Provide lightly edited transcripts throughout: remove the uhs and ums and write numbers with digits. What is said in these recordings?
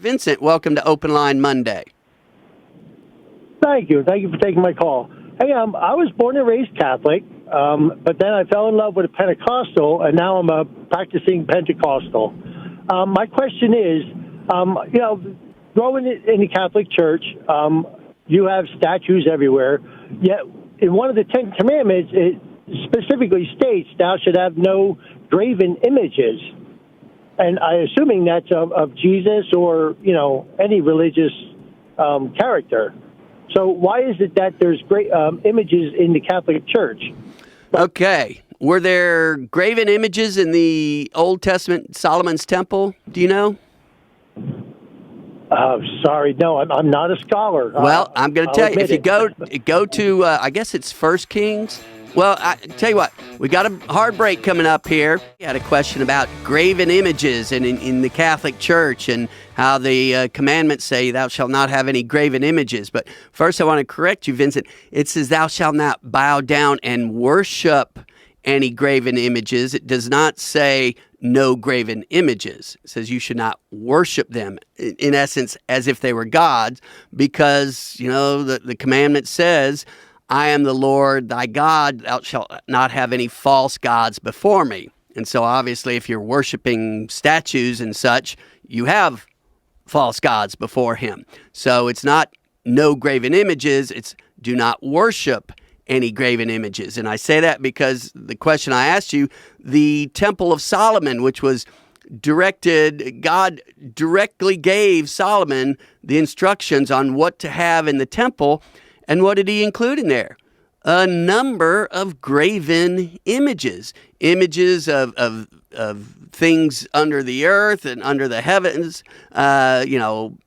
Vincent, welcome to Open Line Monday. Thank you. Thank you for taking my call. Hey, I was born and raised Catholic, but then I fell in love with a Pentecostal, and now I'm a practicing Pentecostal. My question is, growing in the Catholic Church, you have statues everywhere, yet in one of the Ten Commandments, it specifically states, thou should have no graven images. And I'm assuming that's of Jesus or, any religious character. So why is it that there's great images in the Catholic Church? Okay. Were there graven images in the Old Testament Solomon's temple? Do you know? Sorry, no, I'm not a scholar. Well, I'm going to tell you, if you go to, I guess it's First Kings. Well, I tell you what, we got a hard break coming up here. We had a question about graven images in the Catholic Church and how the commandments say thou shalt not have any graven images. But first I want to correct you, Vincent. It says thou shalt not bow down and worship any graven images. It does not say no graven images. It says you should not worship them, in essence, as if they were gods, because, the commandment says, I am the Lord thy God, thou shalt not have any false gods before me. And so obviously if you're worshiping statues and such, you have false gods before him. So it's not no graven images, it's do not worship any graven images. And I say that because the question I asked you, the Temple of Solomon, which was God directly gave Solomon the instructions on what to have in the temple. And what did he include in there? A number of graven images of things under the earth and under the heavens, animals,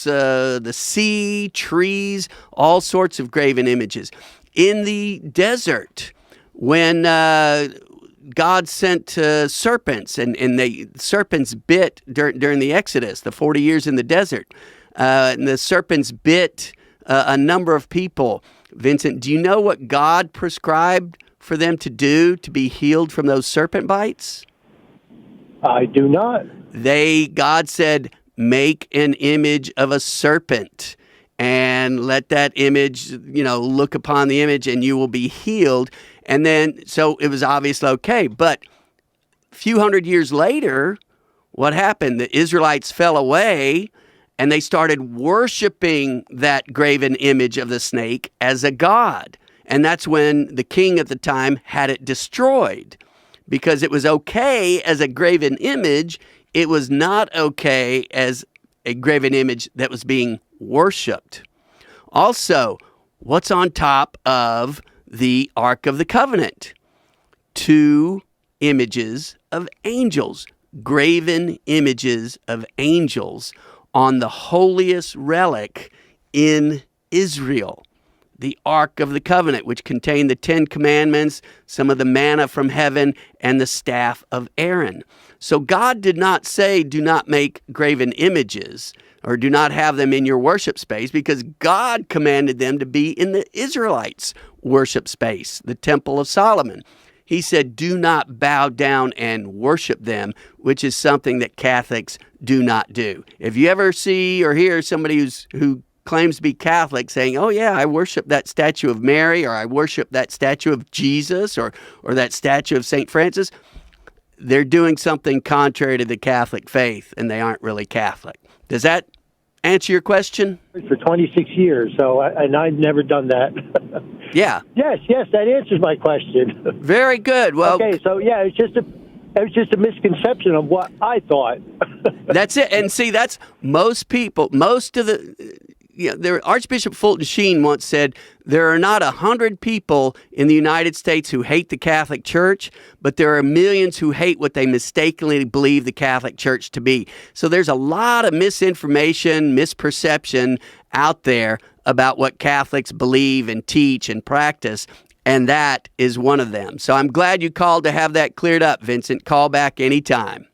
the sea, trees, all sorts of graven images. In the desert, when God sent serpents, and the serpents bit during the Exodus, the 40 years in the desert, and the serpents bit a number of people. Vincent, do you know what God prescribed for them to do to be healed from those serpent bites? I do not. God said, make an image of a serpent and let that image, look upon the image and you will be healed. And then, so it was obviously okay. But a few hundred years later, what happened? The Israelites fell away and they started worshiping that graven image of the snake as a god. And that's when the king at the time had it destroyed. Because it was okay as a graven image, it was not okay as a graven image that was being worshipped. Also, what's on top of the Ark of the Covenant? 2 images of angels, graven images of angels on the holiest relic in Israel, the Ark of the Covenant, which contained the 10 Commandments, some of the manna from heaven, and the staff of Aaron. So God did not say, do not make graven images, or do not have them in your worship space, because God commanded them to be in the Israelites' worship space, the Temple of Solomon. He said, do not bow down and worship them, which is something that Catholics do not do. If you ever see or hear somebody who claims to be Catholic saying, oh yeah, I worship that statue of Mary, or I worship that statue of Jesus, or that statue of St. Francis, they're doing something contrary to the Catholic faith, and they aren't really Catholic. Does that answer your question? For 26 years, and I've never done that. Yeah. Yes, that answers my question. Very good. Well, okay, so yeah, it was just a misconception of what I thought. That's it. And see, that's most people, Archbishop Fulton Sheen once said, there are not 100 people in the United States who hate the Catholic Church, but there are millions who hate what they mistakenly believe the Catholic Church to be. So there's a lot of misinformation, misperception out there about what Catholics believe and teach and practice, and that is one of them. So I'm glad you called to have that cleared up, Vincent. Call back anytime.